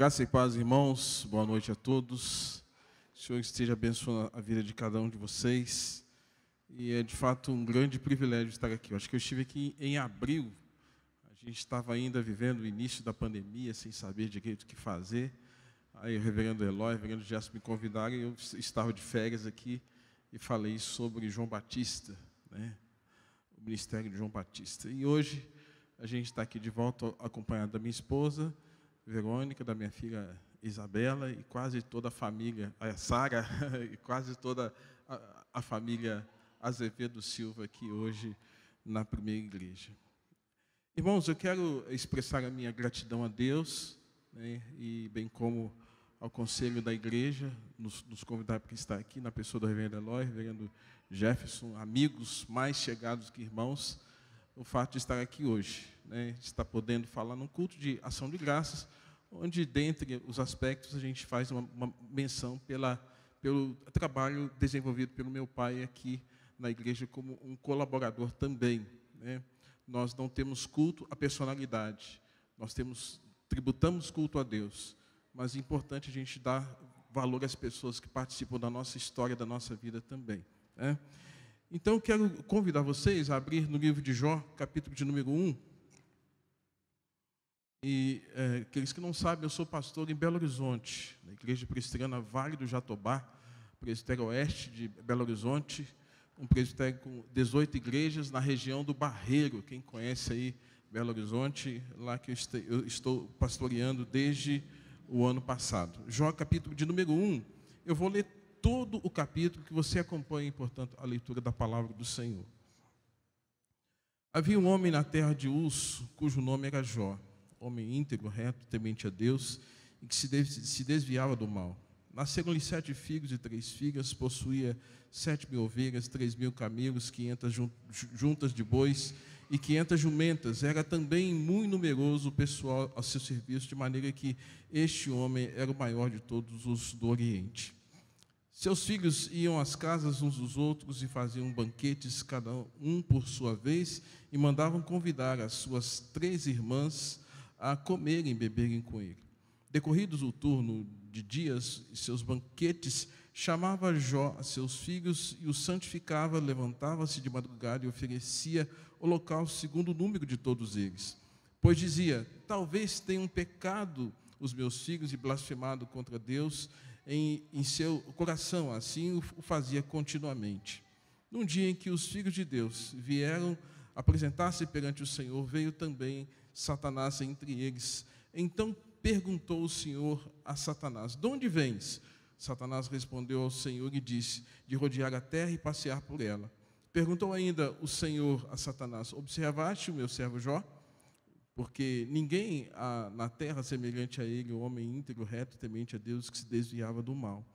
Graça e paz, irmãos. Boa noite a todos. O Senhor esteja abençoando a vida de cada um de vocês. E é, de fato, um grande privilégio estar aqui. Eu acho que eu estive aqui em abril. A gente estava ainda vivendo o início da pandemia, sem saber direito o que fazer. Aí o reverendo Eloy, o reverendo Gerson me convidaram e eu estava de férias aqui e falei sobre João Batista, né? O ministério de João Batista. E hoje a gente está aqui de volta acompanhado da minha esposa, Verônica, da minha filha Isabela e quase toda a família, a Sara, e quase toda a família Azevedo Silva aqui hoje na primeira igreja. Irmãos, eu quero expressar a minha gratidão a Deus, né, e bem como ao conselho da igreja, nos convidar para estar aqui, na pessoa do reverendo Eloy, reverendo Jefferson, amigos mais chegados que irmãos, o fato de estar aqui hoje, né, estar podendo falar num culto de ação de graças, onde, dentre os aspectos, a gente faz uma menção pelo trabalho desenvolvido pelo meu pai aqui na igreja como um colaborador também, né. Nós não temos culto à personalidade, nós tributamos culto a Deus, mas é importante a gente dar valor às pessoas que participam da nossa história, da nossa vida também, né? Então, eu quero convidar vocês a abrir no livro de Jó, capítulo de número 1. E, aqueles que não sabem, eu sou pastor em Belo Horizonte, na Igreja Presbiteriana Vale do Jatobá, presbitério oeste de Belo Horizonte, um presbitério com 18 igrejas na região do Barreiro. Quem conhece aí Belo Horizonte, lá que eu estou pastoreando desde o ano passado. Jó, capítulo de número 1, eu vou ler todo o capítulo, que você acompanhe, portanto, a leitura da palavra do Senhor. Havia um homem na terra de Uz, cujo nome era Jó, homem íntegro, reto, temente a Deus, e que se desviava do mal. Nasceram-lhe 7 filhos e 3 filhas, possuía 7.000 ovelhas, 3.000 camelos, 500 juntas de bois e 500 jumentas. Era também muito numeroso o pessoal a seu serviço, de maneira que este homem era o maior de todos os do Oriente. Seus filhos iam às casas uns dos outros e faziam banquetes, cada um por sua vez, e mandavam convidar as suas 3 irmãs a comerem e beberem com ele. Decorridos o turno de dias e seus banquetes, chamava Jó a seus filhos e os santificava, levantava-se de madrugada e oferecia holocausto segundo o número de todos eles. Pois dizia: talvez tenham pecado os meus filhos e blasfemado contra Deus em seu coração. Assim o fazia continuamente. Num dia em que os filhos de Deus vieram apresentar-se perante o Senhor, veio também Satanás entre eles. Então perguntou o Senhor a Satanás: de onde vens? Satanás respondeu ao Senhor e disse: de rodear a terra e passear por ela. Perguntou ainda o Senhor a Satanás: observaste o meu servo Jó? Porque ninguém há na terra semelhante a ele, o homem íntegro, reto, temente a Deus, que se desviava do mal.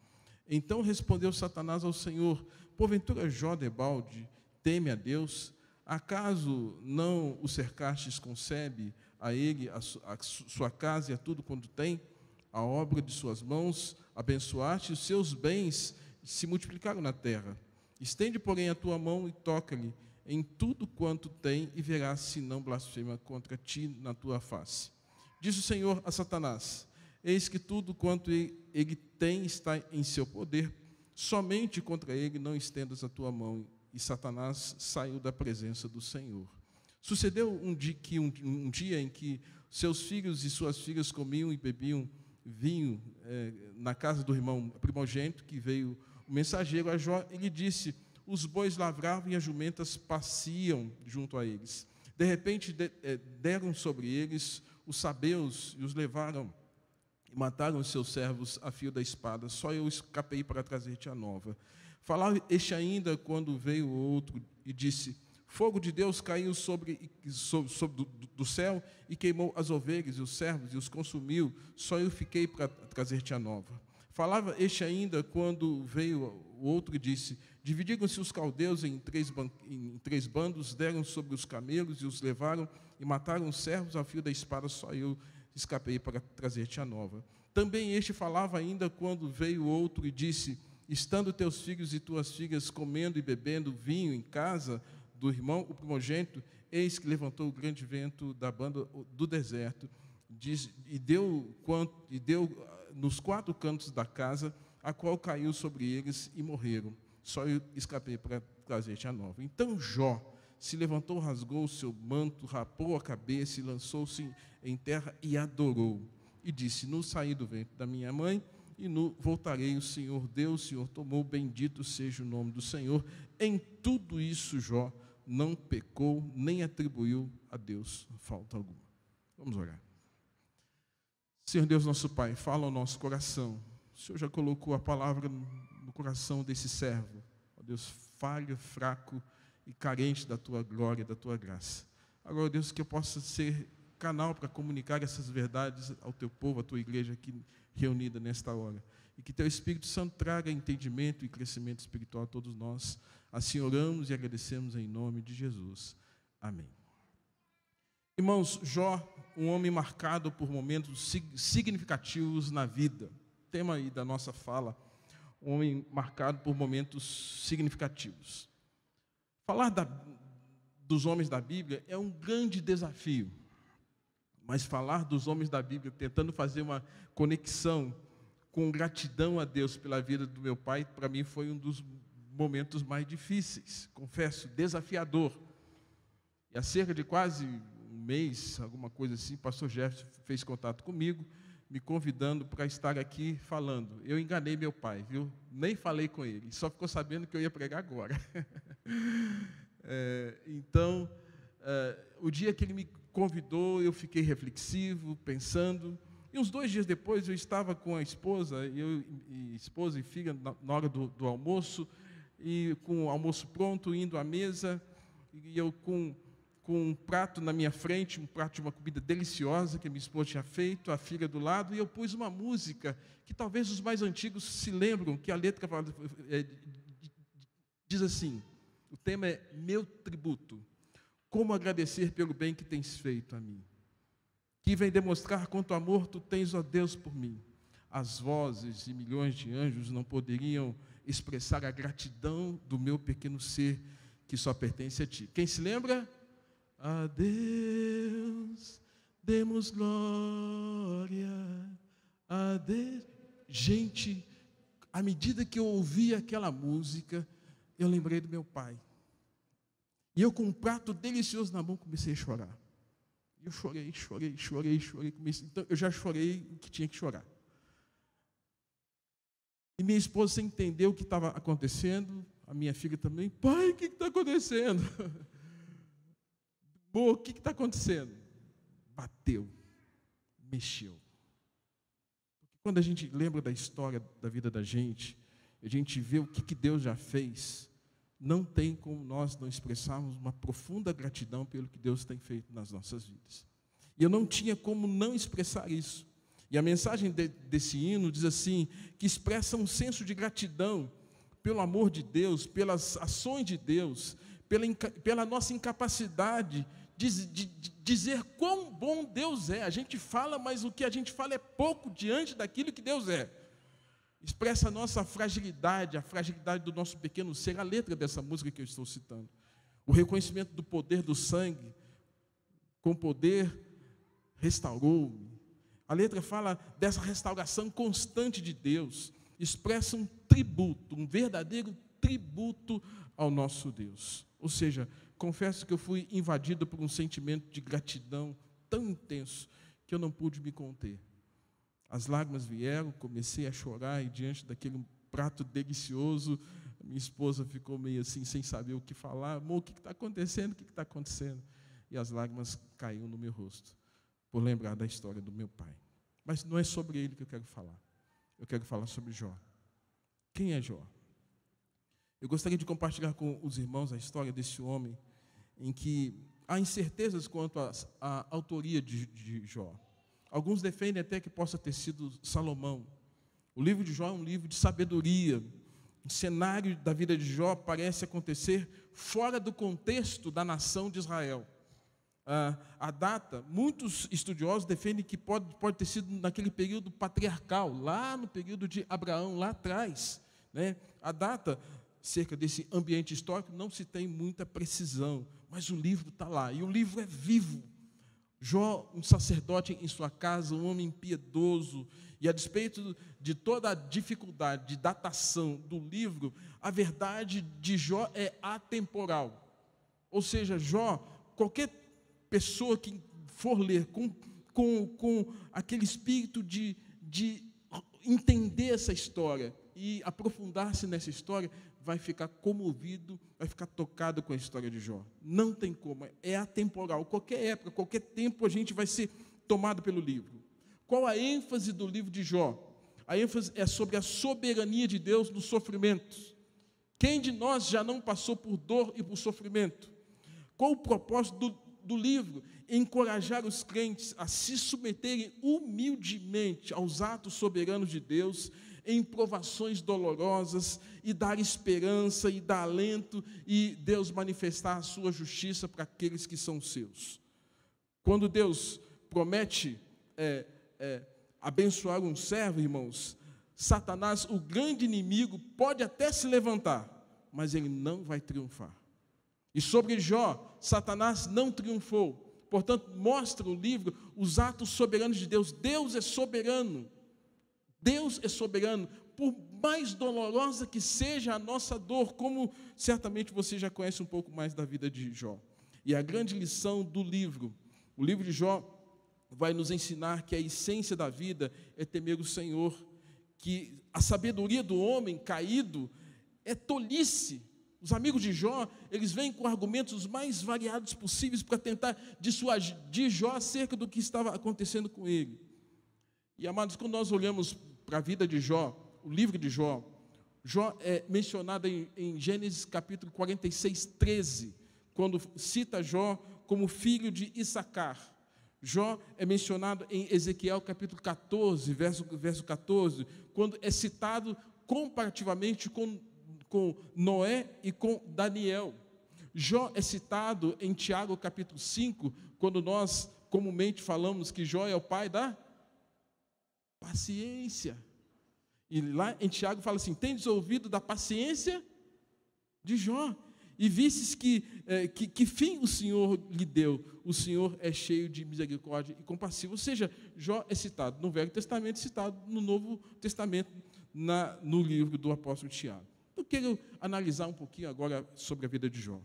Então respondeu Satanás ao Senhor: porventura Jó debalde teme a Deus? Acaso não o cercastes concebe a ele, a sua casa e a tudo quanto tem, a obra de suas mãos, abençoaste, os seus bens se multiplicaram na terra. Estende, porém, a tua mão e toca-lhe em tudo quanto tem, e verás se não blasfema contra ti na tua face. Diz o Senhor a Satanás: eis que tudo quanto ele tem está em seu poder, somente contra ele não estendas a tua mão. E Satanás saiu da presença do Senhor. Sucedeu um dia em que seus filhos e suas filhas comiam e bebiam vinho na casa do irmão primogênito, que veio o mensageiro a Jó e lhe disse: os bois lavravam e as jumentas pasciam junto a eles. De repente deram sobre eles os sabeus e os levaram e mataram os seus servos a fio da espada. Só eu escapei para trazer-te a nova. Falava este ainda quando veio o outro e disse: fogo de Deus caiu do céu e queimou as ovelhas e os servos e os consumiu. Só eu fiquei para trazer-te a nova. Falava este ainda quando veio o outro e disse: dividiram-se os caldeus em três bandos, deram sobre os camelos e os levaram e mataram os servos a fio da espada. Só eu escapei para trazer-te a nova. Também este falava ainda quando veio o outro e disse: estando teus filhos e tuas filhas comendo e bebendo vinho em casa do irmão, o primogênito, eis que levantou o grande vento da banda do deserto, deu nos 4 cantos da casa, a qual caiu sobre eles e morreram. Só eu escapei para trazer a nova. Então Jó se levantou, rasgou o seu manto, rapou a cabeça e lançou-se em terra e adorou. E disse: no saí do ventre da minha mãe, e no voltarei. O Senhor deu, o Senhor tomou, bendito seja o nome do Senhor. Em tudo isso Jó não pecou, nem atribuiu a Deus falta alguma. Vamos orar. Senhor Deus, nosso Pai, fala ao nosso coração. O Senhor já colocou a palavra no coração desse servo. Ó Deus, falho, fraco e carente da Tua glória, da Tua graça. Agora, Deus, que eu possa ser canal para comunicar essas verdades ao Teu povo, à Tua igreja aqui reunida nesta hora. E que Teu Espírito Santo traga entendimento e crescimento espiritual a todos nós. Assim oramos e agradecemos em nome de Jesus. Amém. Irmãos, Jó, um homem marcado por momentos significativos na vida. Tema aí da nossa fala, um homem marcado por momentos significativos. Falar dos homens da Bíblia é um grande desafio. Mas falar dos homens da Bíblia, tentando fazer uma conexão com gratidão a Deus pela vida do meu pai, para mim foi um dos momentos mais difíceis, confesso, desafiador. E há cerca de quase um mês, alguma coisa assim, o pastor Jefferson fez contato comigo, me convidando para estar aqui falando. Eu enganei meu pai, viu? Nem falei com ele, só ficou sabendo que eu ia pregar agora. Então, o dia que ele me convidou, eu fiquei reflexivo, pensando, e uns 2 dias depois eu estava com a esposa, esposa e filha, na hora do almoço, e com o almoço pronto, indo à mesa, e eu com um prato na minha frente, um prato de uma comida deliciosa que a minha esposa tinha feito, a filha do lado, e eu pus uma música que talvez os mais antigos se lembram, que a letra diz assim, o tema é Meu Tributo, como agradecer pelo bem que tens feito a mim, que vem demonstrar quanto amor tu tens, ó Deus, por mim. As vozes e milhões de anjos não poderiam expressar a gratidão do meu pequeno ser, que só pertence a ti. Quem se lembra? A Deus demos glória, a Deus. Gente, à medida que eu ouvia aquela música, eu lembrei do meu pai. E eu, com um prato delicioso na mão, comecei a chorar. Eu chorei. Então, eu já chorei o que tinha que chorar. E minha esposa, sem entender o que estava acontecendo, a minha filha também, pai, o que está acontecendo? Pô, o que está acontecendo? Bateu, mexeu. Quando a gente lembra da história da vida da gente, a gente vê o que Deus já fez, não tem como nós não expressarmos uma profunda gratidão pelo que Deus tem feito nas nossas vidas. E eu não tinha como não expressar isso. E a mensagem desse hino diz assim, que expressa um senso de gratidão pelo amor de Deus, pelas ações de Deus, pela nossa incapacidade de dizer quão bom Deus é. A gente fala, mas o que a gente fala é pouco diante daquilo que Deus é. Expressa a nossa fragilidade, a fragilidade do nosso pequeno ser, a letra dessa música que eu estou citando. O reconhecimento do poder do sangue, com poder restaurou-me. A letra fala dessa restauração constante de Deus, expressa um tributo, um verdadeiro tributo ao nosso Deus. Ou seja, confesso que eu fui invadido por um sentimento de gratidão tão intenso que eu não pude me conter. As lágrimas vieram, comecei a chorar, e diante daquele prato delicioso, minha esposa ficou meio assim, sem saber o que falar. Amor, o que está acontecendo? O que está acontecendo? E as lágrimas caíram no meu rosto, por lembrar da história do meu pai. Mas não é sobre ele que eu quero falar. Eu quero falar sobre Jó. Quem é Jó? Eu gostaria de compartilhar com os irmãos a história desse homem, em que há incertezas quanto à autoria de Jó. Alguns defendem até que possa ter sido Salomão. O livro de Jó é um livro de sabedoria. O cenário da vida de Jó parece acontecer fora do contexto da nação de Israel. A data, muitos estudiosos defendem que pode ter sido naquele período patriarcal, lá no período de Abraão, lá atrás, né? A data, cerca desse ambiente histórico, não se tem muita precisão, mas o livro está lá, e o livro é vivo. Jó, um sacerdote em sua casa, um homem piedoso, e a despeito de toda a dificuldade de datação do livro, a verdade de Jó é atemporal. Ou seja, Jó, qualquer pessoa que for ler com aquele espírito de entender essa história e aprofundar-se nessa história, vai ficar comovido, vai ficar tocado com a história de Jó. Não tem como, é atemporal. Qualquer época, qualquer tempo, a gente vai ser tomado pelo livro. Qual a ênfase do livro de Jó? A ênfase é sobre a soberania de Deus nos sofrimentos. Quem de nós já não passou por dor e por sofrimento? Qual o propósito do livro? Encorajar os crentes a se submeterem humildemente aos atos soberanos de Deus, em provações dolorosas, e dar esperança, e dar alento, e Deus manifestar a sua justiça para aqueles que são seus. Quando Deus promete abençoar um servo, irmãos, Satanás, o grande inimigo, pode até se levantar, mas ele não vai triunfar. E sobre Jó, Satanás não triunfou. Portanto, mostra o livro os atos soberanos de Deus. Deus é soberano. Deus é soberano. Por mais dolorosa que seja a nossa dor, como certamente você já conhece um pouco mais da vida de Jó. E a grande lição do livro, o livro de Jó, vai nos ensinar que a essência da vida é temer o Senhor, que a sabedoria do homem caído é tolice. Os amigos de Jó, eles vêm com argumentos os mais variados possíveis para tentar dissuadir Jó acerca do que estava acontecendo com ele. E, amados, quando nós olhamos para a vida de Jó, o livro de Jó, Jó é mencionado em Gênesis capítulo 46, 13, quando cita Jó como filho de Issacar. Jó é mencionado em Ezequiel capítulo 14, verso 14, quando é citado comparativamente com Noé e com Daniel. Jó é citado em Tiago capítulo 5, quando nós comumente falamos que Jó é o pai da paciência. E lá em Tiago fala assim: tendes ouvido da paciência de Jó, e vistes que fim o Senhor lhe deu. O Senhor é cheio de misericórdia e compassivo. Ou seja, Jó é citado no Velho Testamento, citado no Novo Testamento, no livro do apóstolo Tiago. Eu quero analisar um pouquinho agora sobre a vida de Jó.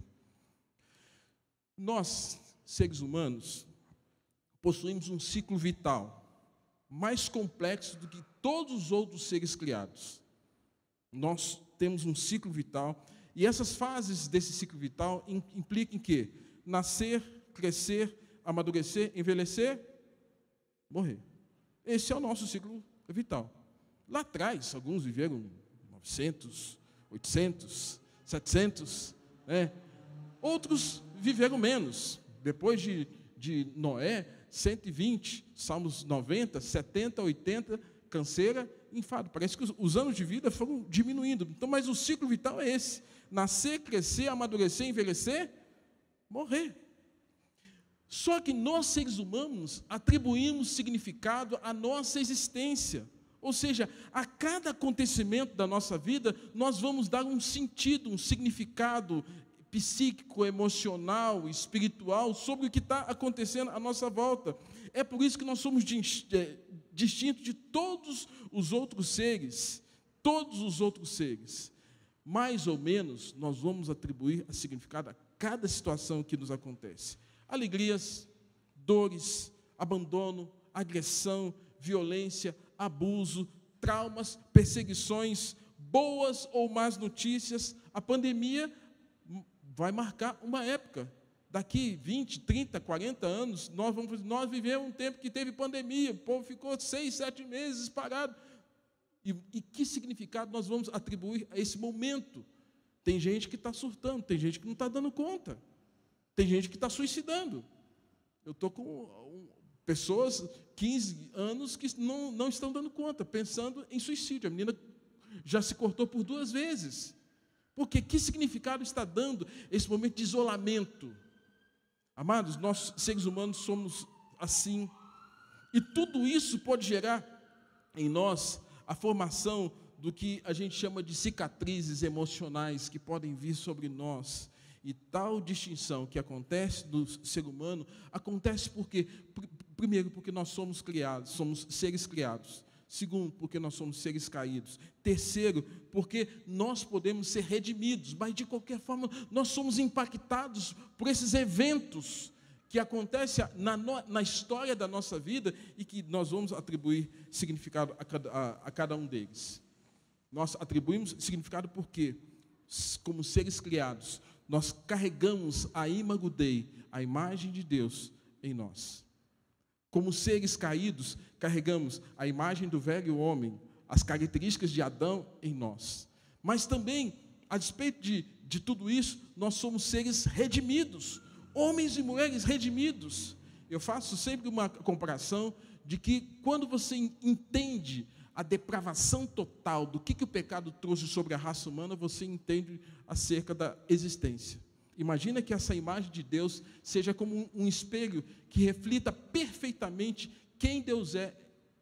Nós, seres humanos, possuímos um ciclo vital mais complexo do que todos os outros seres criados. Nós temos um ciclo vital, e essas fases desse ciclo vital implicam em quê? Nascer, crescer, amadurecer, envelhecer, morrer. Esse é o nosso ciclo vital. Lá atrás, alguns viveram 900, 800, 700, outros viveram menos. Depois de Noé, 120, Salmos 90, 70, 80, canseira, enfado. Parece que os anos de vida foram diminuindo. Então, mas o ciclo vital é esse: nascer, crescer, amadurecer, envelhecer, morrer. Só que nós, seres humanos, atribuímos significado à nossa existência. Ou seja, a cada acontecimento da nossa vida, nós vamos dar um sentido, um significado psíquico, emocional, espiritual, sobre o que está acontecendo à nossa volta. É por isso que nós somos distintos de todos os outros seres. Todos os outros seres. Mais ou menos, nós vamos atribuir significado a cada situação que nos acontece. Alegrias, dores, abandono, agressão, violência, abuso, traumas, perseguições, boas ou más notícias. A pandemia vai marcar uma época. Daqui 20, 30, 40 anos, nós vivemos um tempo que teve pandemia, o povo ficou 6, 7 meses parado. E que significado nós vamos atribuir a esse momento? Tem gente que está surtando, tem gente que não está dando conta, tem gente que está suicidando. Eu estou com pessoas, 15 anos, que não estão dando conta, pensando em suicídio. A menina já se cortou por 2 vezes. Porque que significado está dando esse momento de isolamento? Amados, nós, seres humanos, somos assim. E tudo isso pode gerar em nós a formação do que a gente chama de cicatrizes emocionais que podem vir sobre nós. E tal distinção que acontece do ser humano, acontece porque, primeiro, porque nós somos criados, somos seres criados. Segundo, porque nós somos seres caídos. Terceiro, porque nós podemos ser redimidos, mas de qualquer forma nós somos impactados por esses eventos que acontecem na história da nossa vida e que nós vamos atribuir significado a cada um deles. Nós atribuímos significado porque, como seres criados, nós carregamos a imago Dei, a imagem de Deus, em nós. Como seres caídos, carregamos a imagem do velho homem, as características de Adão em nós. Mas também, a despeito de tudo isso, nós somos seres redimidos, homens e mulheres redimidos. Eu faço sempre uma comparação de que quando você entende a depravação total do que o pecado trouxe sobre a raça humana, você entende acerca da existência. Imagina que essa imagem de Deus seja como um espelho que reflita perfeitamente quem Deus é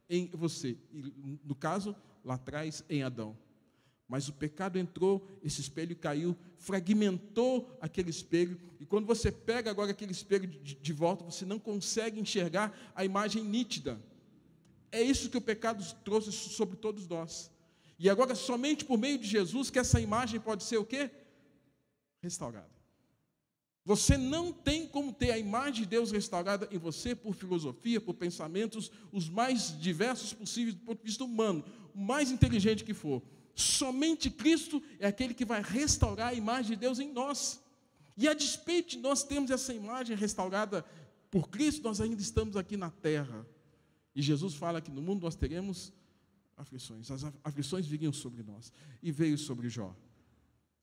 em você. E, no caso, lá atrás, em Adão. Mas o pecado entrou, esse espelho caiu, fragmentou aquele espelho, e quando você pega agora aquele espelho de volta, você não consegue enxergar a imagem nítida. É isso que o pecado trouxe sobre todos nós. E agora, somente por meio de Jesus, que essa imagem pode ser o quê? Restaurada. Você não tem como ter a imagem de Deus restaurada em você por filosofia, por pensamentos, os mais diversos possíveis do ponto de vista humano, o mais inteligente que for. Somente Cristo é aquele que vai restaurar a imagem de Deus em nós. E a despeito de nós termos essa imagem restaurada por Cristo, nós ainda estamos aqui na terra. E Jesus fala que no mundo nós teremos aflições. As aflições viriam sobre nós. E veio sobre Jó.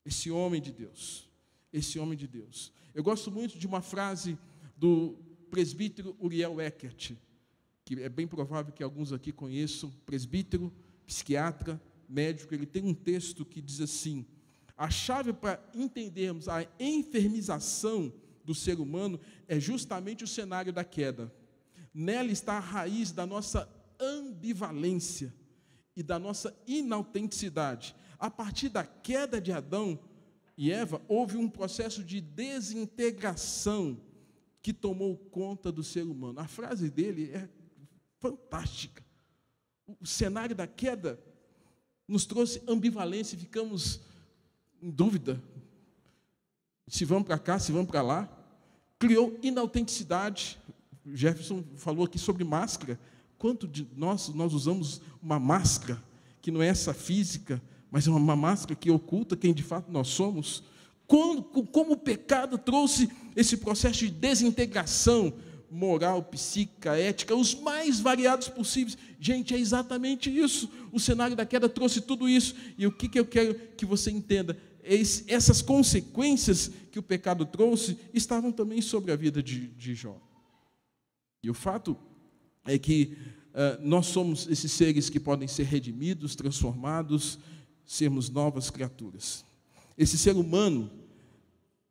Esse homem de Deus. Esse homem de Deus. Eu gosto muito de uma frase do presbítero Uriel Eckert, que é bem provável que alguns aqui conheçam, presbítero, psiquiatra, médico. Ele tem um texto que diz assim: a chave para entendermos a enfermização do ser humano é justamente o cenário da queda. Nela está a raiz da nossa ambivalência e da nossa inautenticidade. A partir da queda de Adão e Eva, houve um processo de desintegração que tomou conta do ser humano. A frase dele é fantástica. O cenário da queda nos trouxe ambivalência e ficamos em dúvida se vamos para cá, se vamos para lá. Criou inautenticidade. Jefferson falou aqui sobre máscara. Quanto de nós usamos uma máscara, que não é essa física, mas é uma máscara que oculta quem de fato nós somos? Como o pecado trouxe esse processo de desintegração moral, psíquica, ética, os mais variados possíveis. Gente, é exatamente isso. O cenário da queda trouxe tudo isso. E o que eu quero que você entenda? Essas consequências que o pecado trouxe estavam também sobre a vida de Jó. E o fato é que nós somos esses seres que podem ser redimidos, transformados, sermos novas criaturas. Esse ser humano,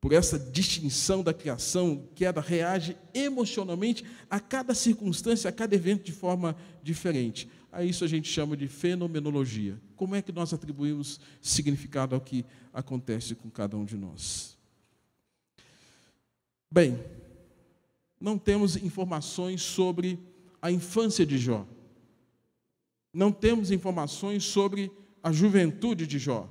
por essa distinção da criação, queda, reage emocionalmente a cada circunstância, a cada evento de forma diferente. A isso a gente chama de fenomenologia. Como é que nós atribuímos significado ao que acontece com cada um de nós? Bem, não temos informações sobre a infância de Jó. Não temos informações sobre a juventude de Jó.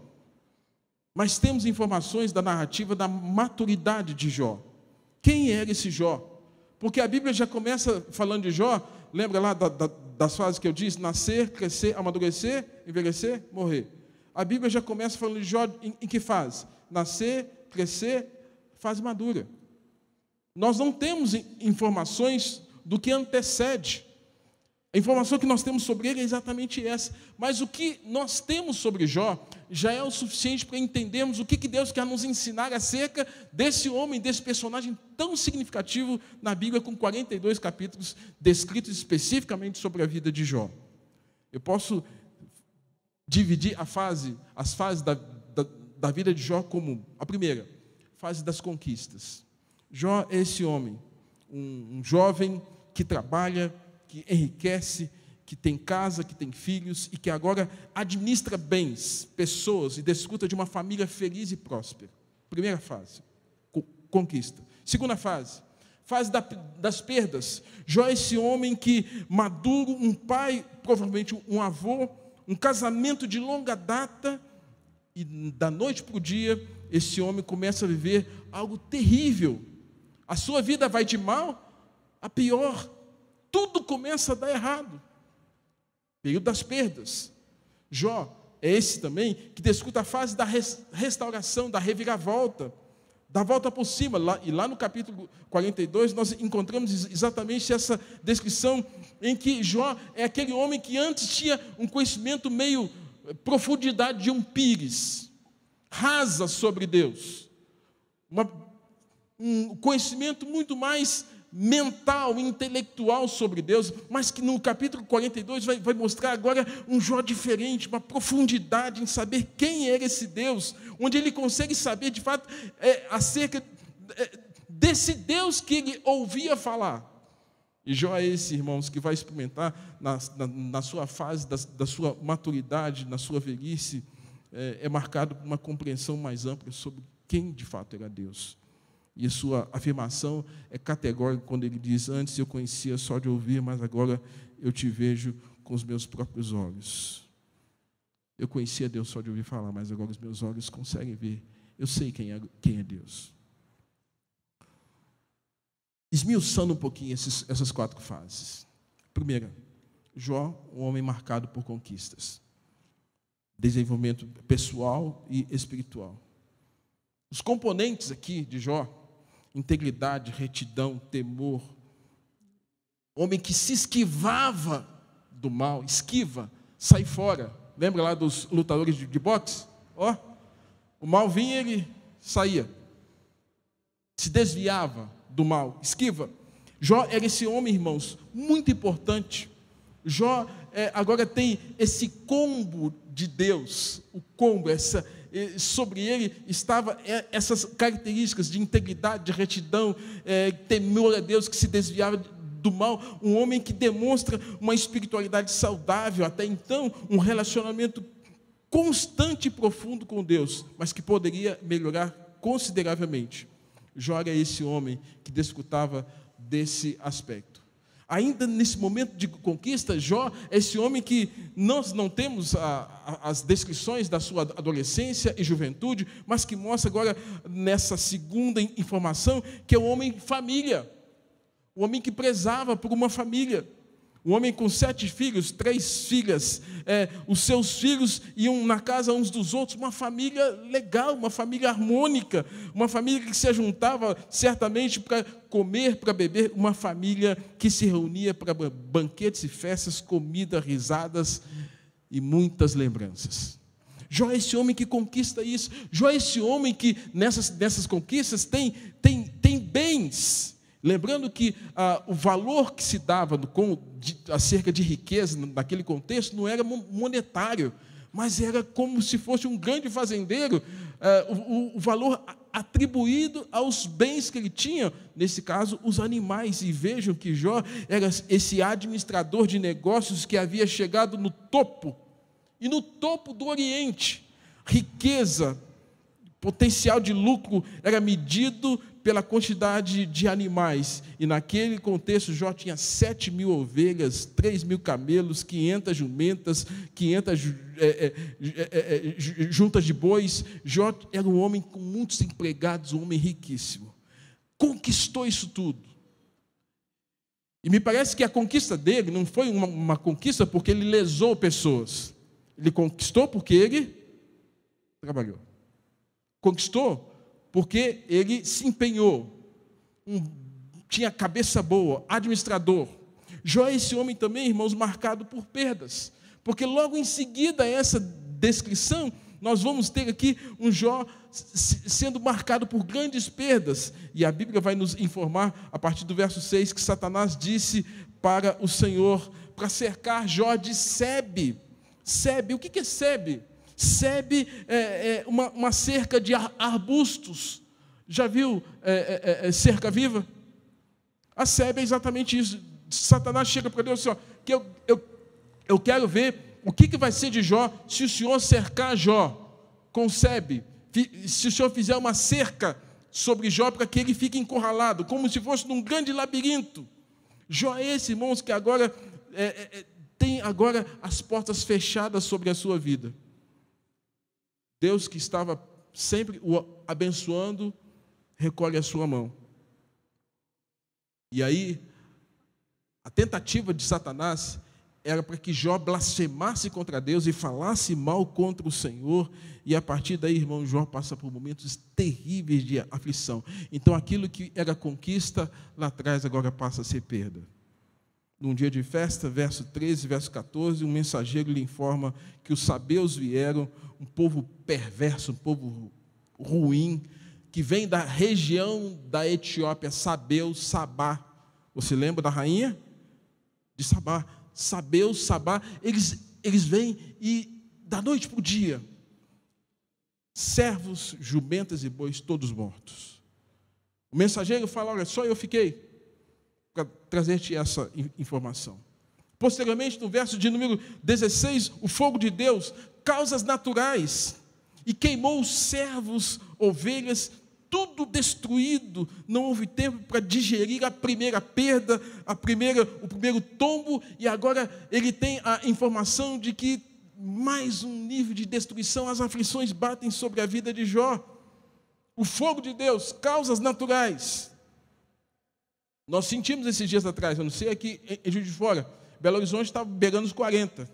Mas temos informações da narrativa da maturidade de Jó. Quem era esse Jó? Porque a Bíblia já começa falando de Jó, lembra lá das fases que eu disse? Nascer, crescer, amadurecer, envelhecer, morrer. A Bíblia já começa falando de Jó em que fase? Nascer, crescer, fase madura. Nós não temos informações do que antecede. A informação que nós temos sobre ele é exatamente essa. Mas o que nós temos sobre Jó já é o suficiente para entendermos o que Deus quer nos ensinar acerca desse homem, desse personagem tão significativo na Bíblia, com 42 capítulos descritos especificamente sobre a vida de Jó. Eu posso dividir as fases da vida de Jó como a primeira, fase das conquistas. Jó é esse homem, um jovem que trabalha, que enriquece, que tem casa, que tem filhos e que agora administra bens, pessoas e desfruta de uma família feliz e próspera. Primeira fase, conquista. Segunda fase das perdas. Jó é esse homem que, maduro, um pai, provavelmente um avô, um casamento de longa data, e da noite para o dia, esse homem começa a viver algo terrível. A sua vida vai de mal a pior. Tudo começa a dar errado. Período das perdas. Jó é esse também que discute a fase da restauração, da reviravolta, da volta por cima. E lá no capítulo 42, nós encontramos exatamente essa descrição em que Jó é aquele homem que antes tinha um conhecimento meio profundidade de um pires, rasa sobre Deus, um conhecimento muito mais mental, intelectual sobre Deus, mas que no capítulo 42 vai mostrar agora um Jó diferente, uma profundidade em saber quem era esse Deus, onde ele consegue saber de fato acerca desse Deus que ele ouvia falar. E Jó é esse, irmãos, que vai experimentar na sua fase da sua maturidade, na sua velhice, é marcado por uma compreensão mais ampla sobre quem de fato era Deus. E a sua afirmação é categórica quando ele diz: antes eu conhecia só de ouvir, mas agora eu te vejo com os meus próprios olhos. Eu conhecia Deus só de ouvir falar, mas agora os meus olhos conseguem ver. Eu sei quem é Deus. Esmiuçando um pouquinho essas 4 fases. Primeira, Jó, um homem marcado por conquistas. Desenvolvimento pessoal e espiritual. Os componentes aqui de Jó: integridade, retidão, temor. Homem que se esquivava do mal, sai fora. Lembra lá dos lutadores de boxe? O mal vinha e ele saía. Se desviava do mal, esquiva. Jó era esse homem, irmãos, muito importante. Jó agora tem esse combo de Deus, o combo, sobre ele estava essas características de integridade, de retidão, temor a Deus, que se desviava do mal, um homem que demonstra uma espiritualidade saudável, até então um relacionamento constante e profundo com Deus, mas que poderia melhorar consideravelmente. Jó era esse homem que desfrutava desse aspecto. Ainda nesse momento de conquista, Jó é esse homem que nós não temos as descrições da sua adolescência e juventude, mas que mostra agora, nessa segunda informação, que é um homem família, um homem que prezava por uma família. Um homem com 7 filhos, 3 filhas, os seus filhos iam na casa uns dos outros, uma família legal, uma família harmônica, uma família que se juntava certamente para comer, para beber, uma família que se reunia para banquetes e festas, comida, risadas e muitas lembranças. Jó é esse homem que conquista isso. Jó é esse homem que nessas conquistas tem bens. Lembrando que o valor que se dava acerca de riqueza naquele contexto não era monetário, mas era como se fosse um grande fazendeiro, o valor atribuído aos bens que ele tinha, nesse caso, os animais. E vejam que Jó era esse administrador de negócios que havia chegado no topo, e no topo do Oriente, riqueza, potencial de lucro era medido pela quantidade de animais, e naquele contexto Jó tinha 7.000 ovelhas, 3.000 camelos, 500 jumentas, 500 juntas de bois. Jó era um homem com muitos empregados, um homem riquíssimo. Conquistou isso tudo. E me parece que a conquista dele não foi uma conquista porque ele lesou pessoas. Ele conquistou porque ele trabalhou. Conquistou porque ele se empenhou, tinha cabeça boa, administrador. Jó é esse homem também, irmãos, marcado por perdas, porque logo em seguida a essa descrição, nós vamos ter aqui um Jó sendo marcado por grandes perdas, e a Bíblia vai nos informar, a partir do verso 6, que Satanás disse para o Senhor, para cercar Jó de sebe. Sebe, o que é sebe? Sebe uma cerca de arbustos. Já viu cerca viva? A sebe é exatamente isso. Satanás chega para Deus assim, que eu quero ver o que vai ser de Jó se o Senhor cercar Jó com sebe. Se o Senhor fizer uma cerca sobre Jó para que ele fique encurralado, como se fosse num grande labirinto. Jó é esse, irmãos, que agora tem agora as portas fechadas sobre a sua vida. Deus, que estava sempre o abençoando, recolhe a sua mão. E aí, a tentativa de Satanás era para que Jó blasfemasse contra Deus e falasse mal contra o Senhor, e a partir daí, irmão, Jó passa por momentos terríveis de aflição. Então, aquilo que era conquista lá atrás, agora passa a ser perda. Num dia de festa, verso 13, verso 14, um mensageiro lhe informa que os sabeus vieram, um povo perverso, um povo ruim, que vem da região da Etiópia, Sabeus, Sabá. Você lembra da rainha de Sabá? Sabeus, Sabá, eles vêm e, da noite para o dia, servos, jumentas e bois, todos mortos. O mensageiro fala: olha, só eu fiquei para trazer-te essa informação. Posteriormente, no verso de número 16, o fogo de Deus, causas naturais, e queimou os servos, ovelhas, tudo destruído. Não houve tempo para digerir a primeira perda, o primeiro tombo, e agora ele tem a informação de que mais um nível de destruição, as aflições batem sobre a vida de Jó. O fogo de Deus, causas naturais. Nós sentimos esses dias atrás, eu não sei aqui em Juiz de Fora, Belo Horizonte estava beirando os 40.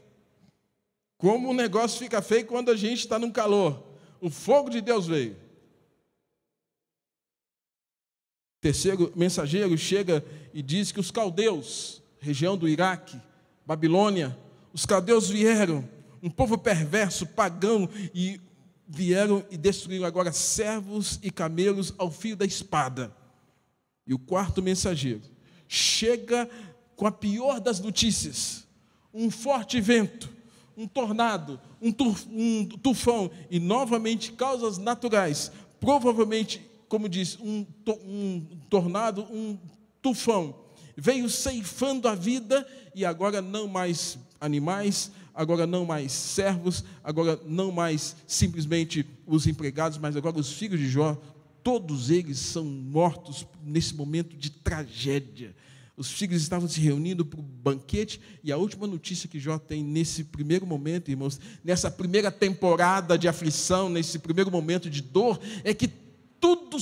Como o negócio fica feio quando a gente está num calor. O fogo de Deus veio. Terceiro mensageiro chega e diz que os caldeus, região do Iraque, Babilônia, os caldeus vieram, um povo perverso, pagão, e vieram e destruíram agora servos e camelos ao fio da espada. E o quarto mensageiro chega com a pior das notícias: um forte vento, um tornado, um tufão, e novamente causas naturais, provavelmente, como diz, um tornado, um tufão, veio ceifando a vida, e agora não mais animais, agora não mais servos, agora não mais simplesmente os empregados, mas agora os filhos de Jó, todos eles são mortos nesse momento de tragédia. Os filhos estavam se reunindo para o banquete, e a última notícia que Jó tem nesse primeiro momento, irmãos, nessa primeira temporada de aflição, nesse primeiro momento de dor, é que tudo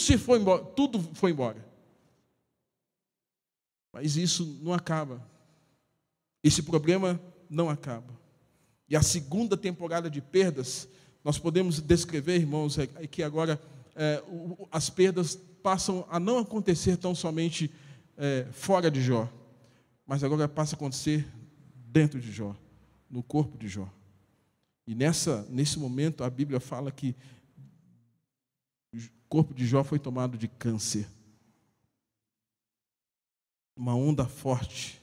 foi embora. Mas isso não acaba. Esse problema não acaba. E a segunda temporada de perdas, nós podemos descrever, irmãos, é que agora as perdas passam a não acontecer tão somente fora de Jó, mas agora passa a acontecer dentro de Jó, no corpo de Jó. E nesse momento a Bíblia fala que o corpo de Jó foi tomado de câncer. Uma onda forte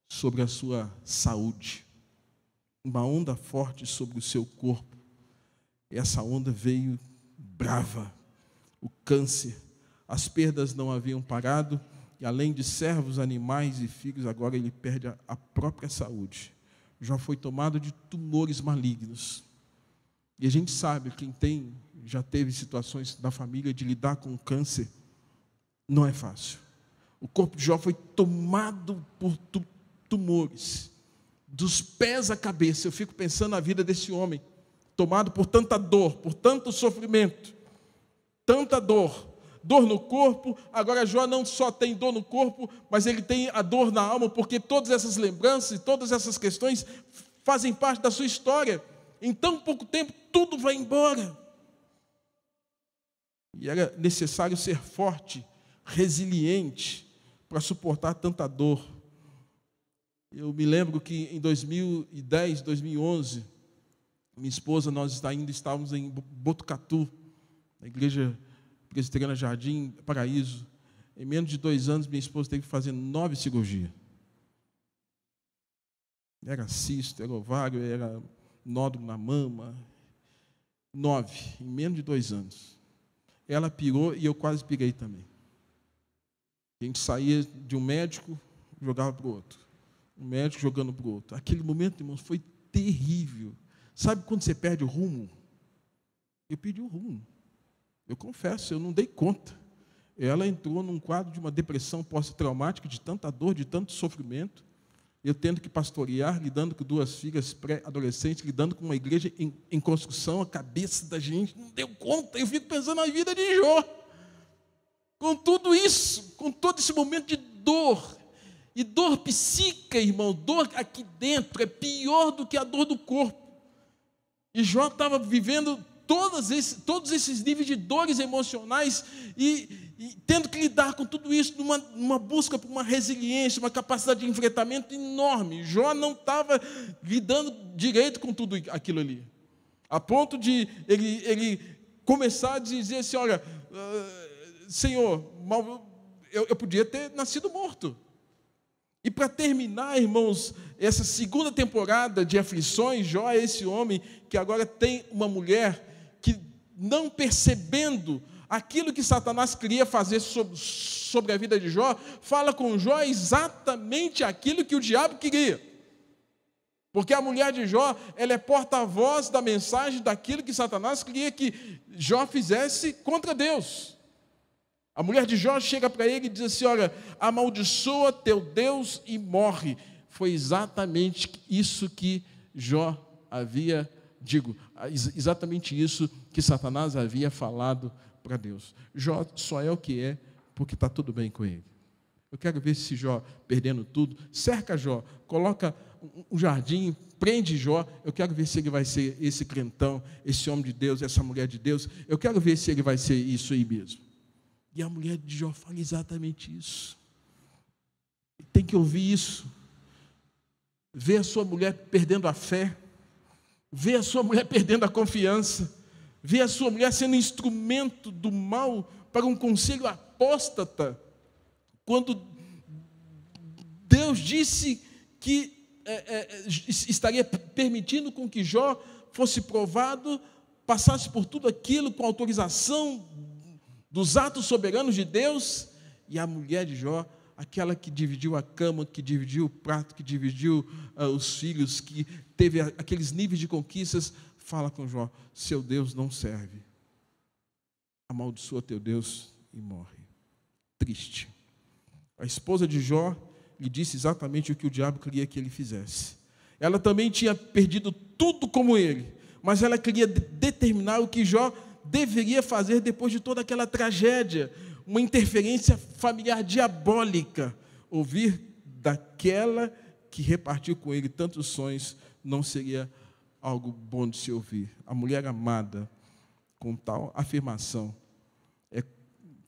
sobre a sua saúde, uma onda forte sobre o seu corpo. E essa onda veio brava. O câncer, as perdas não haviam parado, e além de servos, animais e filhos, agora ele perde a própria saúde. Já foi tomado de tumores malignos. E a gente sabe, quem já teve situações da família de lidar com câncer, não é fácil. O corpo de Jó foi tomado por tumores, dos pés à cabeça. Eu fico pensando na vida desse homem, tomado por tanta dor, por tanto sofrimento, tanta dor no corpo. Agora Jó não só tem dor no corpo, mas ele tem a dor na alma, porque todas essas lembranças e todas essas questões fazem parte da sua história. Em tão pouco tempo, tudo vai embora. E era necessário ser forte, resiliente, para suportar tanta dor. Eu me lembro que em 2010, 2011, minha esposa, nós ainda estávamos em Botucatu, na igreja presbiteriana Jardim Paraíso. Em menos de 2 anos, minha esposa teve que fazer 9 cirurgias. Era cisto, era ovário, era nódulo na mama. 9, em menos de 2 anos. Ela pirou e eu quase pirei também. A gente saía de um médico, jogava para o outro. Um médico jogando para o outro. Aquele momento, irmãos, foi terrível. Sabe quando você perde o rumo? Eu perdi o rumo. Eu confesso, eu não dei conta. Ela entrou num quadro de uma depressão pós-traumática, de tanta dor, de tanto sofrimento. Eu tendo que pastorear, lidando com 2 filhas pré-adolescentes, lidando com uma igreja em construção, a cabeça da gente não deu conta. Eu fico pensando na vida de Jó. Com tudo isso, com todo esse momento de dor, e dor psíquica, irmão, dor aqui dentro, é pior do que a dor do corpo. E Jó estava vivendo todos esses níveis de dores emocionais e tendo que lidar com tudo isso numa busca por uma resiliência, uma capacidade de enfrentamento enorme. Jó não estava lidando direito com tudo aquilo ali, a ponto de ele começar a dizer assim, olha, Senhor, eu podia ter nascido morto. E para terminar, irmãos, essa segunda temporada de aflições, Jó é esse homem que agora tem uma mulher que, não percebendo aquilo que Satanás queria fazer sobre a vida de Jó, fala com Jó exatamente aquilo que o diabo queria. Porque a mulher de Jó, ela é porta-voz da mensagem daquilo que Satanás queria que Jó fizesse contra Deus. A mulher de Jó chega para ele e diz assim, olha, amaldiçoa teu Deus e morre. Foi exatamente isso que Jó havia, exatamente isso que Satanás havia falado para Deus. Jó só é o que é porque está tudo bem com ele. Eu quero ver se Jó, perdendo tudo, cerca Jó, coloca um jardim, prende Jó. Eu quero ver se ele vai ser esse crentão, esse homem de Deus, essa mulher de Deus. Eu quero ver se ele vai ser isso aí mesmo. E a mulher de Jó fala exatamente isso. Tem que ouvir isso. Ver a sua mulher perdendo a fé, ver a sua mulher perdendo a confiança, ver a sua mulher sendo instrumento do mal para um conselho apóstata, quando Deus disse que estaria permitindo com que Jó fosse provado, passasse por tudo aquilo com autorização dos atos soberanos de Deus. E a mulher de Jó, aquela que dividiu a cama, que dividiu o prato, que dividiu os filhos, que teve aqueles níveis de conquistas, fala com Jó, seu Deus não serve, amaldiçoa teu Deus e morre. Triste. A esposa de Jó lhe disse exatamente o que o diabo queria que ele fizesse. Ela também tinha perdido tudo como ele, mas ela queria determinar o que Jó deveria fazer depois de toda aquela tragédia, uma interferência familiar diabólica. Ouvir daquela que repartiu com ele tantos sonhos não seria algo bom de se ouvir. A mulher amada, com tal afirmação,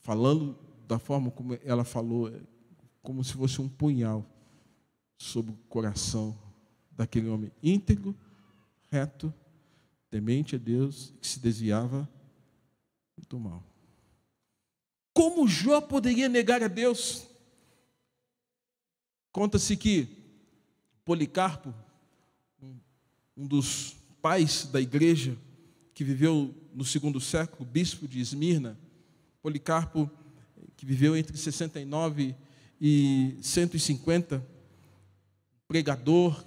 falando da forma como ela falou, como se fosse um punhal sobre o coração daquele homem íntegro, reto, temente a Deus, que se desviava do mal. Como Jó poderia negar a Deus? Conta-se que Policarpo, um dos pais da igreja, que viveu no 2º século, bispo de Esmirna, Policarpo, que viveu entre 69 e 150, pregador,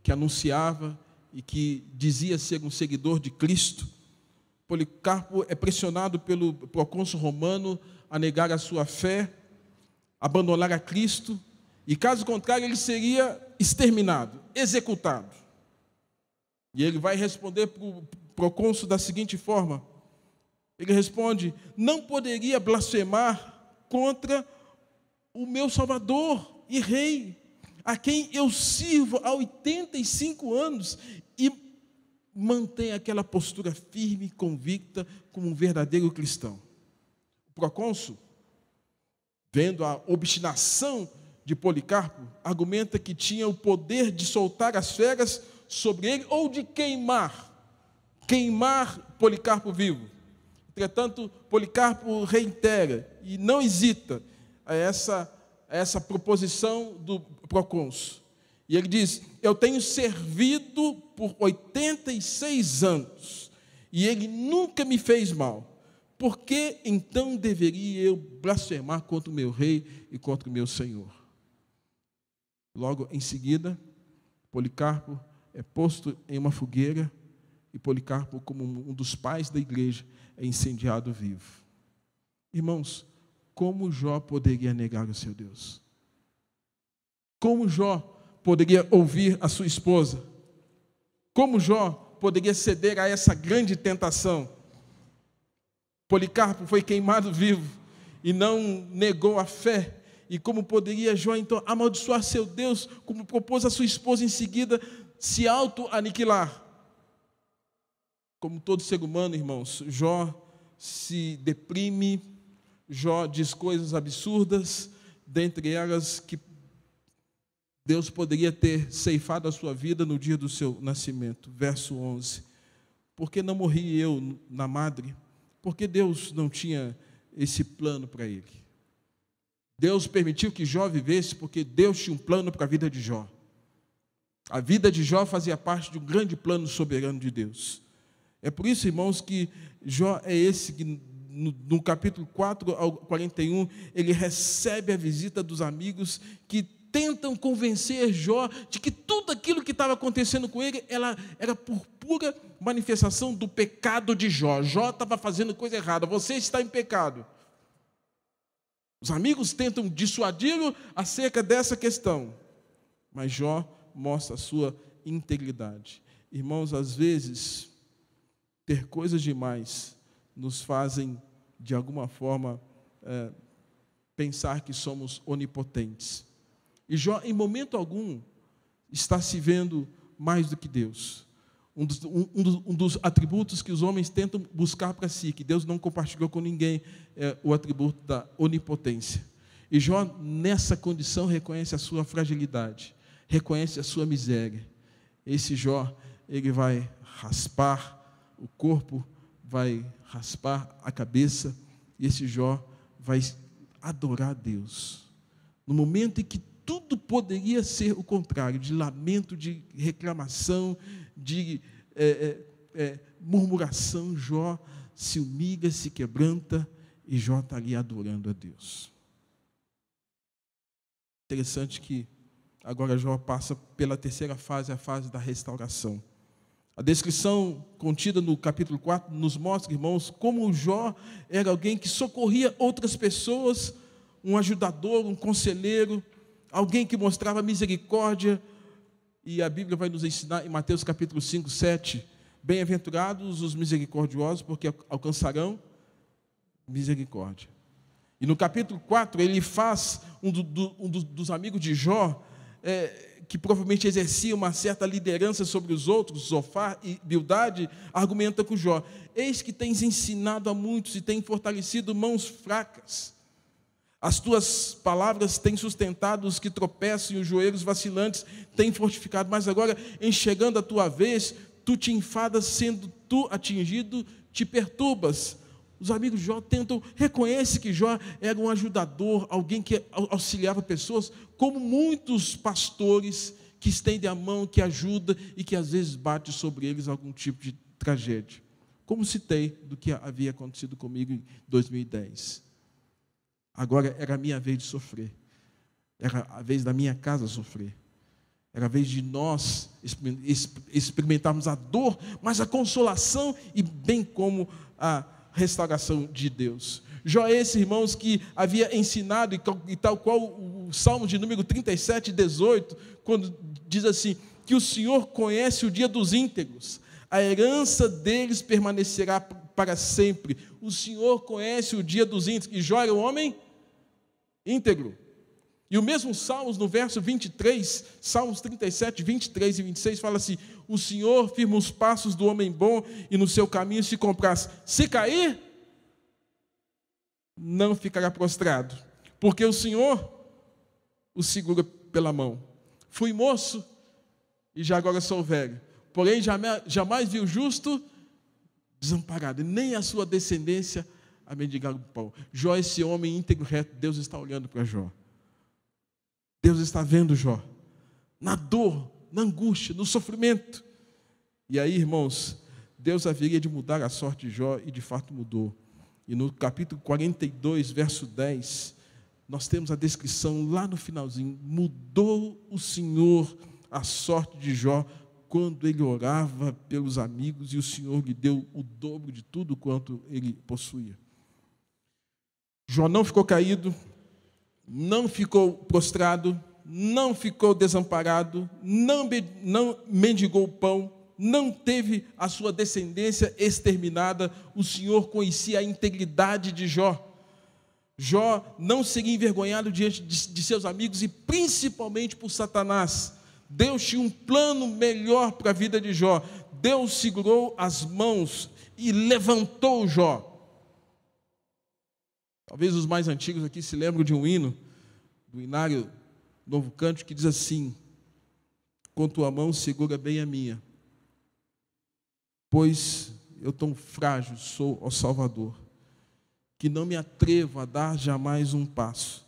que anunciava e que dizia ser um seguidor de Cristo. Policarpo é pressionado pelo procônsul romano a negar a sua fé, abandonar a Cristo, e caso contrário ele seria exterminado, executado. E ele vai responder para o procônsul da seguinte forma, ele responde, não poderia blasfemar contra o meu Salvador e Rei, a quem eu sirvo há 85 anos, e mantém aquela postura firme e convicta como um verdadeiro cristão. O procônsul, vendo a obstinação de Policarpo, argumenta que tinha o poder de soltar as feras sobre ele ou de queimar Policarpo vivo. Entretanto, Policarpo reitera e não hesita a essa proposição do procônsul. E ele diz, eu tenho servido por 86 anos, e ele nunca me fez mal. Por que então deveria eu blasfemar contra o meu rei e contra o meu Senhor? Logo em seguida, Policarpo é posto em uma fogueira e Policarpo, como um dos pais da igreja, é incendiado vivo. Irmãos, como Jó poderia negar o seu Deus? Como Jó poderia ouvir a sua esposa? Como Jó poderia ceder a essa grande tentação? Policarpo foi queimado vivo e não negou a fé. E como poderia Jó, então, amaldiçoar seu Deus, como propôs a sua esposa em seguida, se auto-aniquilar? Como todo ser humano, irmãos, Jó se deprime, Jó diz coisas absurdas, dentre elas que Deus poderia ter ceifado a sua vida no dia do seu nascimento. Verso 11. Por que não morri eu na madre? Porque Deus não tinha esse plano para ele. Deus permitiu que Jó vivesse porque Deus tinha um plano para a vida de Jó. A vida de Jó fazia parte de um grande plano soberano de Deus. É por isso, irmãos, que Jó é esse que no capítulo 4 ao 41, ele recebe a visita dos amigos que tentam convencer Jó de que tudo aquilo que estava acontecendo com ele era por pura manifestação do pecado de Jó. Jó estava fazendo coisa errada, você está em pecado. Os amigos tentam dissuadi-lo acerca dessa questão, mas Jó mostra a sua integridade. Irmãos, às vezes, ter coisas demais nos fazem, de alguma forma, pensar que somos onipotentes. E Jó, em momento algum, está se vendo mais do que Deus. Um dos atributos que os homens tentam buscar para si, que Deus não compartilhou com ninguém, é o atributo da onipotência. E Jó, nessa condição, reconhece a sua fragilidade, reconhece a sua miséria. Esse Jó, ele vai raspar o corpo, vai raspar a cabeça, e esse Jó vai adorar a Deus. No momento em que tudo poderia ser o contrário, de lamento, de reclamação, de murmuração, Jó se humilha, se quebranta, e Jó está ali adorando a Deus. Interessante que agora Jó passa pela terceira fase, a fase da restauração. A descrição contida no capítulo 4 nos mostra, irmãos, como Jó era alguém que socorria outras pessoas, um ajudador, um conselheiro, alguém que mostrava misericórdia. E a Bíblia vai nos ensinar em Mateus capítulo 5, 7, bem-aventurados os misericordiosos, porque alcançarão misericórdia. E no capítulo 4, ele faz um dos amigos de Jó, que provavelmente exercia uma certa liderança sobre os outros, Zofar e Bildade, argumenta com Jó: eis que tens ensinado a muitos e tens fortalecido mãos fracas. As tuas palavras têm sustentado os que tropeçam e os joelhos vacilantes têm fortificado. Mas agora, em chegando a tua vez, tu te enfadas, sendo tu atingido, te perturbas. Os amigos de Jó reconhecem que Jó era um ajudador, alguém que auxiliava pessoas, como muitos pastores que estendem a mão, que ajuda e que às vezes bate sobre eles algum tipo de tragédia. Como citei do que havia acontecido comigo em 2010. Agora era a minha vez de sofrer. Era a vez da minha casa sofrer. Era a vez de nós experimentarmos a dor, mas a consolação e bem como a restauração de Deus. Jó é esse, irmãos, que havia ensinado, e tal qual o Salmo de número 37, 18, quando diz assim, que o Senhor conhece o dia dos íntegros, a herança deles permanecerá para sempre. O Senhor conhece o dia dos íntegros. E Jó era um homem íntegro. E o mesmo Salmos, no verso 23, Salmos 37, 23 e 26, fala assim: o Senhor firma os passos do homem bom e no seu caminho se compraz. Se cair, não ficará prostrado, porque o Senhor o segura pela mão. Fui moço e já agora sou velho, porém jamais vi o justo desamparado, nem a sua descendência a mendigar o pão. Jó, esse homem íntegro, reto, Deus está olhando para Jó. Deus está vendo Jó, na dor, na angústia, no sofrimento. E aí, irmãos, Deus haveria de mudar a sorte de Jó, e de fato mudou. E no capítulo 42, verso 10, nós temos a descrição lá no finalzinho: mudou o Senhor a sorte de Jó quando ele orava pelos amigos e o Senhor lhe deu o dobro de tudo quanto ele possuía. Jó não ficou caído, não ficou prostrado, não ficou desamparado, não mendigou pão, não teve a sua descendência exterminada. O Senhor conhecia a integridade de Jó. Jó não seria envergonhado diante de seus amigos e principalmente por Satanás. Deus tinha um plano melhor para a vida de Jó. Deus segurou as mãos e levantou Jó. Talvez os mais antigos aqui se lembram de um hino, do hinário Novo Cântico, que diz assim: com tua mão segura bem a minha, pois eu tão frágil sou, ó Salvador, que não me atrevo a dar jamais um passo,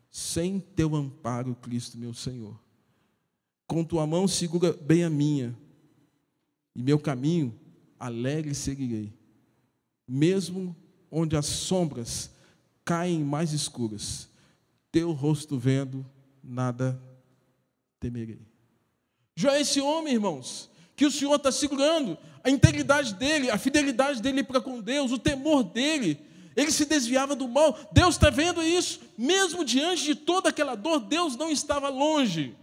sem teu amparo, Cristo meu Senhor. Com tua mão segura bem a minha, e meu caminho alegre seguirei, mesmo onde as sombras caem mais escuras, teu rosto vendo, nada temerei. Jó é esse homem, irmãos, que o Senhor está segurando, a integridade dele, a fidelidade dele para com Deus, o temor dele. Ele se desviava do mal. Deus está vendo isso. Mesmo diante de toda aquela dor, Deus não estava longe.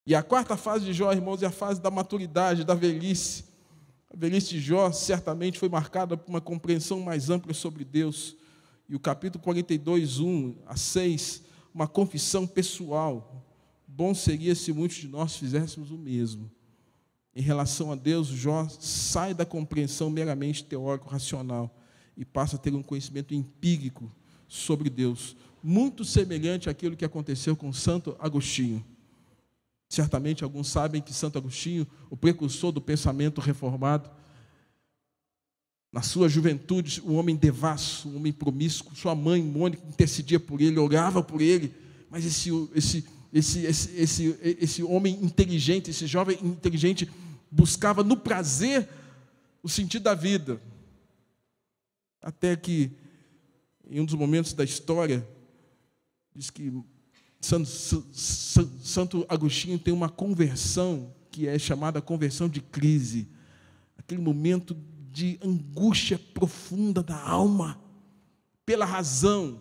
E a quarta fase de Jó, irmãos, é a fase da maturidade, da velhice. A velhice de Jó certamente foi marcada por uma compreensão mais ampla sobre Deus. E o capítulo 42, 1 a 6, uma confissão pessoal. Bom seria se muitos de nós fizéssemos o mesmo. Em relação a Deus, Jó sai da compreensão meramente teórico-racional e passa a ter um conhecimento empírico sobre Deus, muito semelhante àquilo que aconteceu com Santo Agostinho. Certamente alguns sabem que Santo Agostinho, o precursor do pensamento reformado, na sua juventude, um homem devasso, um homem promíscuo, sua mãe, Mônica, intercedia por ele, orava por ele, mas esse homem inteligente, esse jovem inteligente, buscava no prazer o sentido da vida. Até que, em um dos momentos da história, diz que Santo Agostinho tem uma conversão, que é chamada conversão de crise, aquele momento de angústia profunda da alma, pela razão,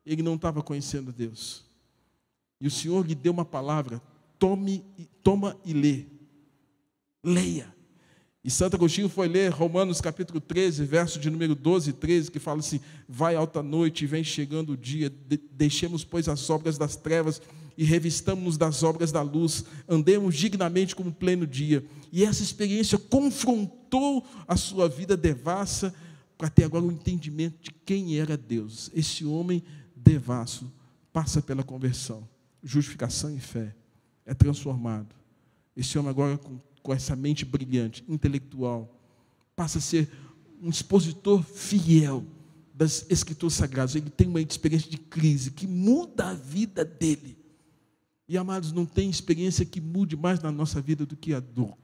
ele não estava conhecendo Deus. E o Senhor lhe deu uma palavra: toma e lê. Leia. E Santo Agostinho foi ler Romanos capítulo 13, verso de número 12 e 13, que fala assim: vai alta noite e vem chegando o dia, deixemos, pois, as obras das trevas e revistamos-nos das obras da luz, andemos dignamente como pleno dia. E essa experiência confrontou a sua vida devassa para ter agora o entendimento de quem era Deus. Esse homem devasso passa pela conversão, justificação e fé, é transformado. Esse homem agora com essa mente brilhante, intelectual, passa a ser um expositor fiel das Escrituras Sagradas. Ele tem uma experiência de crise que muda a vida dele. E, amados, não tem experiência que mude mais na nossa vida do que a dor,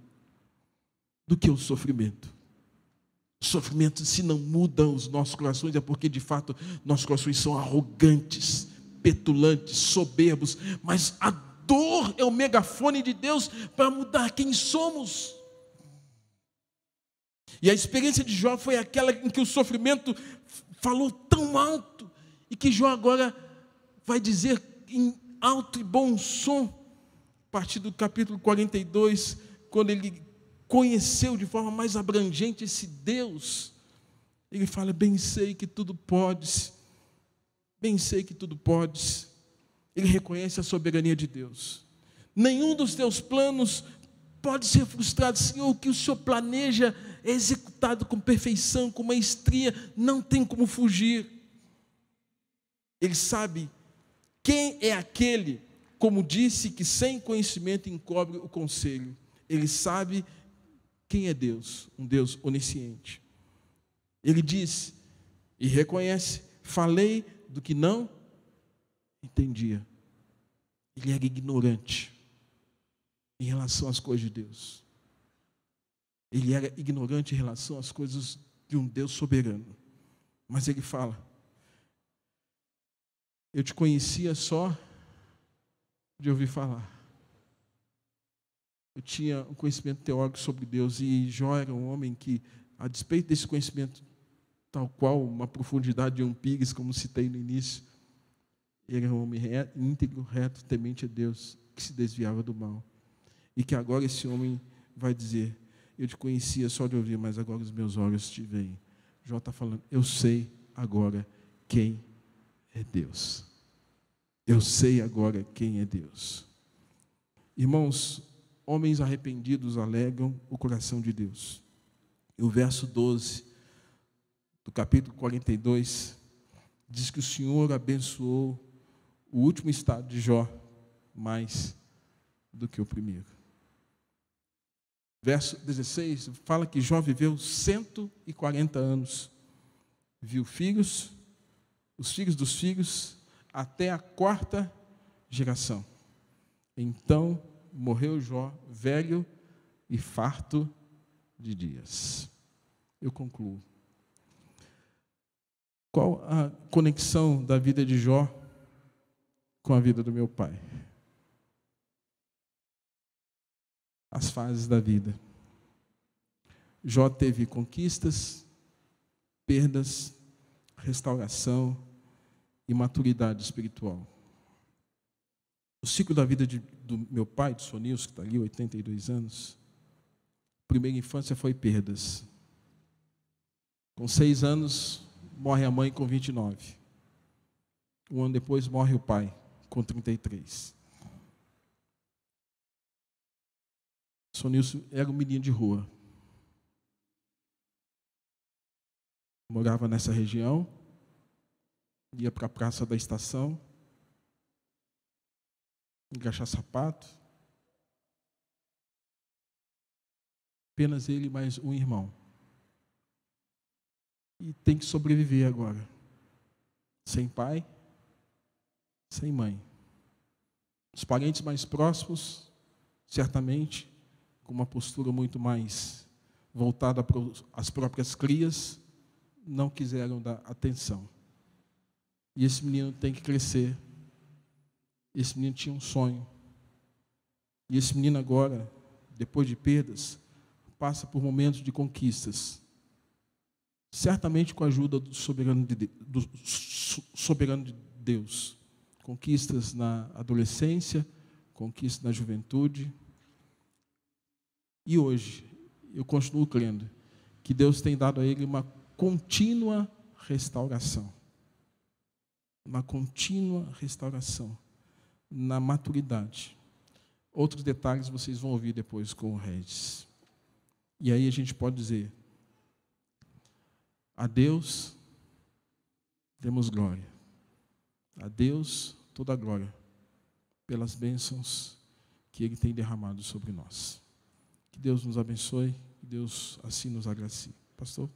do que o sofrimento. O sofrimento, se não muda os nossos corações, é porque, de fato, nossos corações são arrogantes, petulantes, soberbos, mas a dor é o megafone de Deus para mudar quem somos. E a experiência de Jó foi aquela em que o sofrimento falou tão alto, e que Jó agora vai dizer em alto e bom som, a partir do capítulo 42, quando ele conheceu de forma mais abrangente esse Deus, ele fala: bem sei que tudo podes, bem sei que tudo podes. Ele reconhece a soberania de Deus. Nenhum dos teus planos pode ser frustrado, Senhor. O que o Senhor planeja é executado com perfeição, com maestria, não tem como fugir. Ele sabe quem é aquele, como disse, que sem conhecimento encobre o conselho. Ele sabe quem é Deus, um Deus onisciente. Ele diz e reconhece: falei do que não entendia. Ele era ignorante em relação às coisas de Deus. Ele era ignorante em relação às coisas de um Deus soberano. Mas ele fala: eu te conhecia só de ouvir falar. eu tinha um conhecimento teórico sobre Deus, e Jó era um homem que, a despeito desse conhecimento, tal qual uma profundidade de um pires, como citei no início, ele era um homem íntegro, reto, temente a Deus, que se desviava do mal. E que agora esse homem vai dizer: eu te conhecia só de ouvir, mas agora os meus olhos te veem. Jó está falando: eu sei agora quem é Deus. Eu sei agora quem é Deus. Irmãos, homens arrependidos alegam o coração de Deus. E o verso 12 do capítulo 42 diz que o Senhor abençoou o último estado de Jó mais do que o primeiro. Verso 16 fala que Jó viveu 140 anos. Viu filhos, os filhos dos filhos, até a 4ª geração. Então morreu Jó, velho e farto de dias. Eu concluo. Qual a conexão da vida de Jó com a vida do meu pai? As fases da vida. Jó teve conquistas, perdas, restauração e maturidade espiritual. O ciclo da vida do meu pai, de Sonilson, que está ali, 82 anos, primeira infância foi perdas. Com 6 anos, morre a mãe com 29. Um ano depois, morre o pai, com 33. Sonilson era um menino de rua. Morava nessa região, ia para a praça da estação, engraxar sapato. Apenas ele mais um irmão. E tem que sobreviver agora. Sem pai, sem mãe. Os parentes mais próximos, certamente, com uma postura muito mais voltada para as próprias crias, não quiseram dar atenção. E esse menino tem que crescer. Esse menino tinha um sonho. E esse menino agora, depois de perdas, passa por momentos de conquistas. Certamente com a ajuda do soberano de Deus. Conquistas na adolescência, conquistas na juventude. E hoje, eu continuo crendo que Deus tem dado a ele uma contínua restauração. Uma contínua restauração na maturidade. Outros detalhes vocês vão ouvir depois com o Regis. E aí a gente pode dizer: a Deus demos glória. A Deus toda a glória pelas bênçãos que Ele tem derramado sobre nós. Que Deus nos abençoe, que Deus assim nos agracie. Pastor?